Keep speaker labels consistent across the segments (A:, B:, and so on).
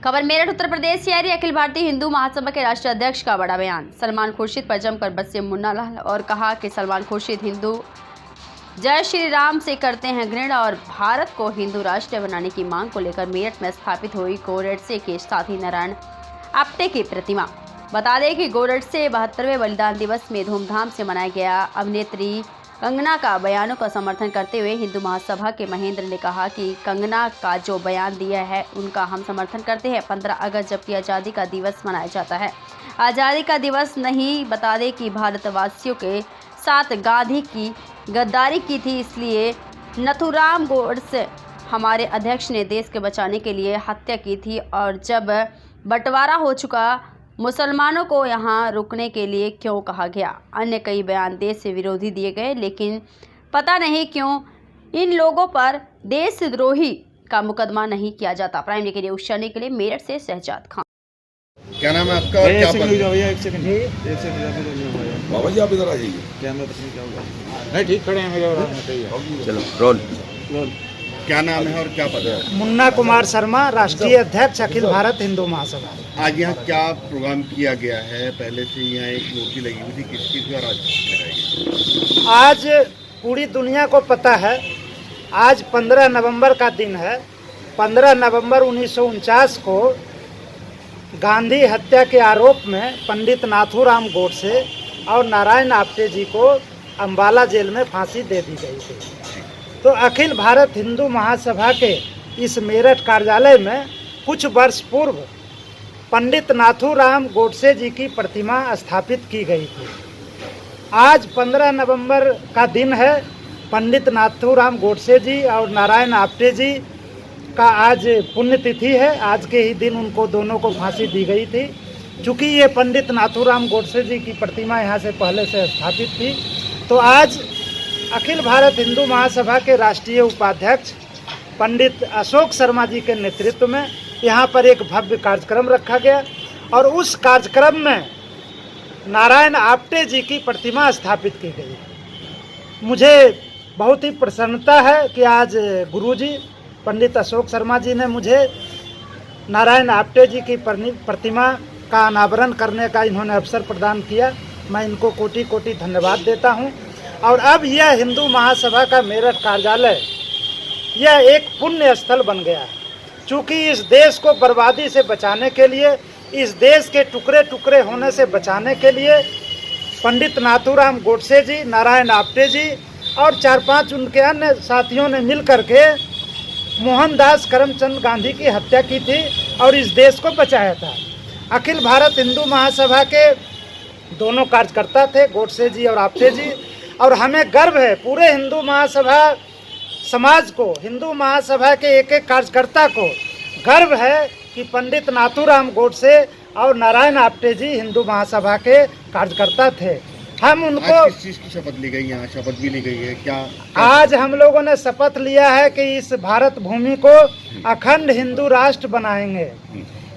A: खबर मेरठ उत्तर प्रदेश से आ रही। अखिल भारतीय हिंदू महासभा के राष्ट्रीय अध्यक्ष का बड़ा बयान। सलमान खुर्शीद पर जमकर बरसे मुन्ना लाल और कहा कि सलमान खुर्शीद हिंदू जय श्री राम से करते हैं घृणा और भारत को हिंदू राष्ट्र बनाने की मांग को लेकर मेरठ में स्थापित हुई गोरडसे के साथी नारायण आप्टे की प्रतिमा। बता दें कि गोरडसे 72वें बलिदान दिवस में धूमधाम से मनाया गया। अभिनेत्री कंगना का बयानों का समर्थन करते हुए हिंदू महासभा के महेंद्र ने कहा कि कंगना का जो बयान दिया है उनका हम समर्थन करते हैं। 15 अगस्त जबकि आज़ादी का दिवस मनाया जाता है, आज़ादी का दिवस नहीं। बता दें कि भारतवासियों के साथ गांधी की गद्दारी की थी, इसलिए नथुराम गोडसे हमारे अध्यक्ष ने देश के बचाने के लिए हत्या की थी और जब बंटवारा हो चुका मुसलमानों को यहाँ रुकने के लिए क्यों कहा गया। अन्य कई बयान देश से विरोधी दिए गए, लेकिन पता नहीं क्यों इन लोगों पर देशद्रोही का मुकदमा नहीं किया जाता। प्राइम के लिए उस चैनल के लिए मेरठ से शहजाद खान।
B: क्या नाम है आपका और क्या पद?
C: एक सेकंड
B: बाबा जी आप इधर आ जाइए।
C: कैमरा पसंद क्या होगा? नहीं ठीक खड़े हैं मेरे।
B: चलो रोल।
C: रोल।
B: क्या नाम है और क्या पद है?
D: मुन्ना कुमार शर्मा, राष्ट्रीय अध्यक्ष अखिल भारत हिंदू महासभा।
B: आज यहाँ क्या प्रोग्राम किया गया है? पहले से यहाँ एक मूर्ति लगी हुई थी, किसकी थी और आज लगाई गई?
D: आज पूरी दुनिया को पता है, आज 15 नवंबर का दिन है। 15 नवंबर 1949 को गांधी हत्या के आरोप में पंडित नाथूराम गोडसे और नारायण आप्टे जी को अम्बाला जेल में फांसी दे दी गई थी। तो अखिल भारत हिंदू महासभा के इस मेरठ कार्यालय में कुछ वर्ष पूर्व पंडित नाथूराम गोडसे जी की प्रतिमा स्थापित की गई थी। आज 15 नवंबर का दिन है। पंडित नाथूराम गोडसे जी और नारायण आप्टे जी का आज पुण्यतिथि है। आज के ही दिन उनको दोनों को फांसी दी गई थी। चूँकि ये पंडित नाथूराम गोडसे जी की प्रतिमा यहाँ से पहले से स्थापित थी, तो आज अखिल भारत हिंदू महासभा के राष्ट्रीय उपाध्यक्ष पंडित अशोक शर्मा जी के नेतृत्व में यहाँ पर एक भव्य कार्यक्रम रखा गया और उस कार्यक्रम में नारायण आप्टे जी की प्रतिमा स्थापित की गई। मुझे बहुत ही प्रसन्नता है कि आज गुरुजी पंडित अशोक शर्मा जी ने मुझे नारायण आप्टे जी की प्रतिमा का अनावरण करने का इन्होंने अवसर प्रदान किया। मैं इनको कोटि कोटि धन्यवाद देता हूं। और अब यह हिंदू महासभा का मेरठ कार्यालय यह एक पुण्य स्थल बन गया है। चूँकि इस देश को बर्बादी से बचाने के लिए, इस देश के टुकड़े टुकड़े होने से बचाने के लिए पंडित नाथूराम गोडसे जी, नारायण आप्टे जी और 4-5 उनके अन्य साथियों ने मिल करके मोहनदास करमचंद गांधी की हत्या की थी और इस देश को बचाया था। अखिल भारत हिंदू महासभा के दोनों कार्यकर्ता थे, गोडसे जी और आप्टे जी, और हमें गर्व है पूरे हिंदू महासभा समाज को, हिंदू महासभा के एक एक कार्यकर्ता को गर्व है कि पंडित नाथूराम गोडसे और नारायण आप्टे जी हिंदू महासभा के कार्यकर्ता थे। हम उनको
B: आज किस चीज की शपथ ली गई? यहाँ शपथ भी ली गई है क्या?
D: आज हम लोगों ने शपथ लिया है कि इस भारत भूमि को अखंड हिंदू राष्ट्र बनाएंगे।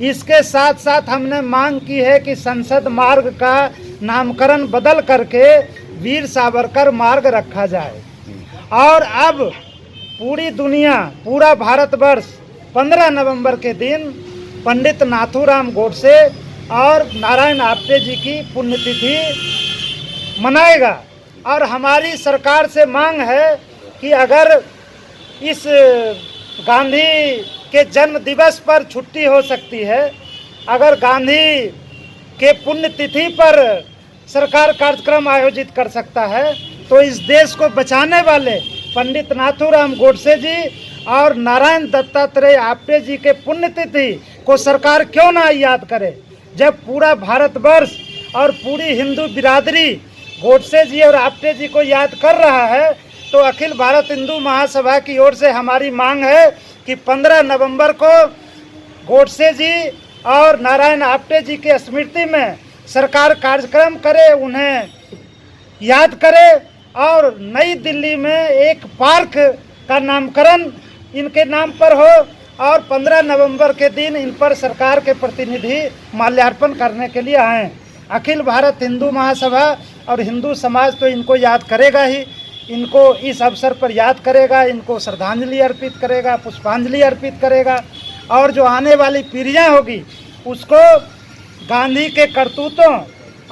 D: इसके साथ साथ हमने मांग की है कि संसद मार्ग का नामकरण बदल करके वीर सावरकर मार्ग रखा जाए। और अब पूरी दुनिया, पूरा भारतवर्ष 15 नवंबर के दिन पंडित नाथूराम गोडसे और नारायण आप्टे जी की पुण्यतिथि मनाएगा। और हमारी सरकार से मांग है कि अगर इस गांधी के जन्म दिवस पर छुट्टी हो सकती है, अगर गांधी के पुण्यतिथि पर सरकार कार्यक्रम आयोजित कर सकता है, तो इस देश को बचाने वाले पंडित नाथूराम गोडसे जी और नारायण दत्तात्रेय आप्टे जी के पुण्यतिथि को सरकार क्यों ना याद करे। जब पूरा भारतवर्ष और पूरी हिंदू बिरादरी गोडसे जी और आप्टे जी को याद कर रहा है, तो अखिल भारत हिंदू महासभा की ओर से हमारी मांग है कि 15 नवंबर को गोडसे जी और नारायण आप्टे जी के स्मृति में सरकार कार्यक्रम करे, उन्हें याद करे और नई दिल्ली में एक पार्क का नामकरण इनके नाम पर हो और 15 नवंबर के दिन इन पर सरकार के प्रतिनिधि माल्यार्पण करने के लिए आएँ। अखिल भारत हिंदू महासभा और हिंदू समाज तो इनको याद करेगा ही, इनको इस अवसर पर याद करेगा, इनको श्रद्धांजलि अर्पित करेगा, पुष्पांजलि अर्पित करेगा और जो आने वाली पीढ़ियां होगी उसको गांधी के करतूतों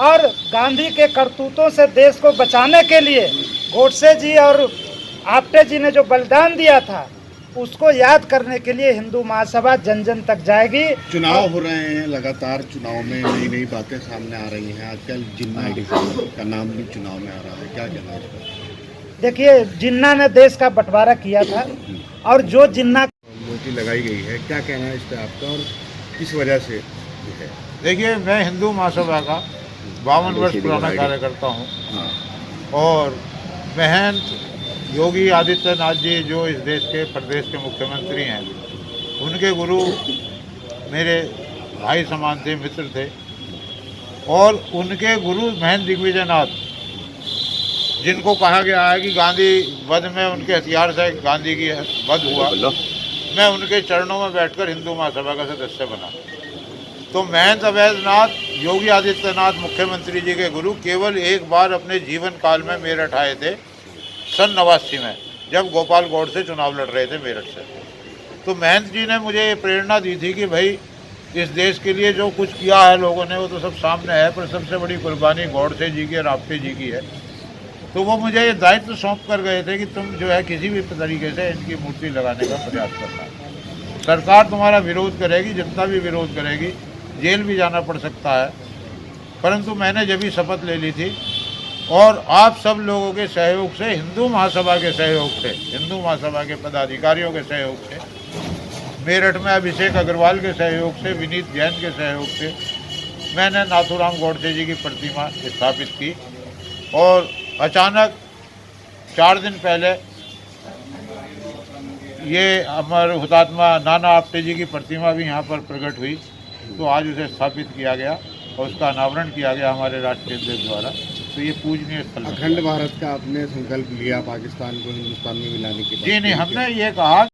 D: और गांधी के करतूतों से देश को बचाने के लिए गोडसे जी और आप्टे जी ने जो बलिदान दिया था उसको याद करने के लिए हिंदू महासभा जन जन तक जाएगी।
B: चुनाव हो रहे हैं, लगातार चुनाव में नई नई बातें सामने आ रही हैं। आजकल जिन्ना का नाम भी चुनाव में आ रहा है, क्या कहना है इस पर?
D: देखिए, जिन्ना ने देश का बंटवारा किया था और जो जिन्ना
B: मूर्ति लगाई गई है, क्या कहना है इस पर आपका और किस वजह से है?
C: देखिए, मैं हिंदू महासभा का 52 वर्ष पुराना कार्यकर्ता हूँ और बहन योगी आदित्यनाथ जी जो इस देश के प्रदेश के मुख्यमंत्री हैं, उनके गुरु मेरे भाई समान थे, मित्र थे। और उनके गुरु महंत दिग्विजयनाथ, जिनको कहा गया है कि गांधी वध में उनके हथियार से गांधी की वध हुआ, मैं उनके चरणों में बैठकर हिंदू महासभा का सदस्य बना। तो महंत अवैधनाथ योगी आदित्यनाथ मुख्यमंत्री जी के गुरु केवल एक बार अपने जीवन काल में मेरठ आए थे, सन 89 में, जब गोपाल गौड़ से चुनाव लड़ रहे थे मेरठ से। तो महंत जी ने मुझे ये प्रेरणा दी थी कि भाई इस देश के लिए जो कुछ किया है लोगों ने वो तो सब सामने है, पर सबसे बड़ी कुर्बानी गौड़से जी की और आप्टे जी की है। तो वो मुझे ये दायित्व सौंप कर गए थे कि तुम जो है किसी भी तरीके से इनकी मूर्ति लगाने का प्रयास करना। सरकार तुम्हारा विरोध करेगी, जनता भी विरोध करेगी, जेल भी जाना पड़ सकता है, परंतु मैंने जब भी शपथ ले ली थी और आप सब लोगों के सहयोग से, हिंदू महासभा के सहयोग से, हिंदू महासभा के पदाधिकारियों के सहयोग से, मेरठ में अभिषेक अग्रवाल के सहयोग से, विनीत जैन के सहयोग से मैंने नाथूराम गोडसे जी की प्रतिमा स्थापित की। और अचानक 4 दिन पहले ये अमर हुतात्मा नाना आप्टे जी की प्रतिमा भी यहाँ पर प्रकट हुई, तो आज उसे स्थापित किया गया और उसका अनावरण किया गया हमारे राष्ट्रीय अध्यक्ष द्वारा। तो ये पूजनीय स्थल है।
B: अखंड भारत का आपने संकल्प लिया पाकिस्तान को हिंदुस्तान में मिलाने के बाद?
C: जी नहीं, हमने ये कहा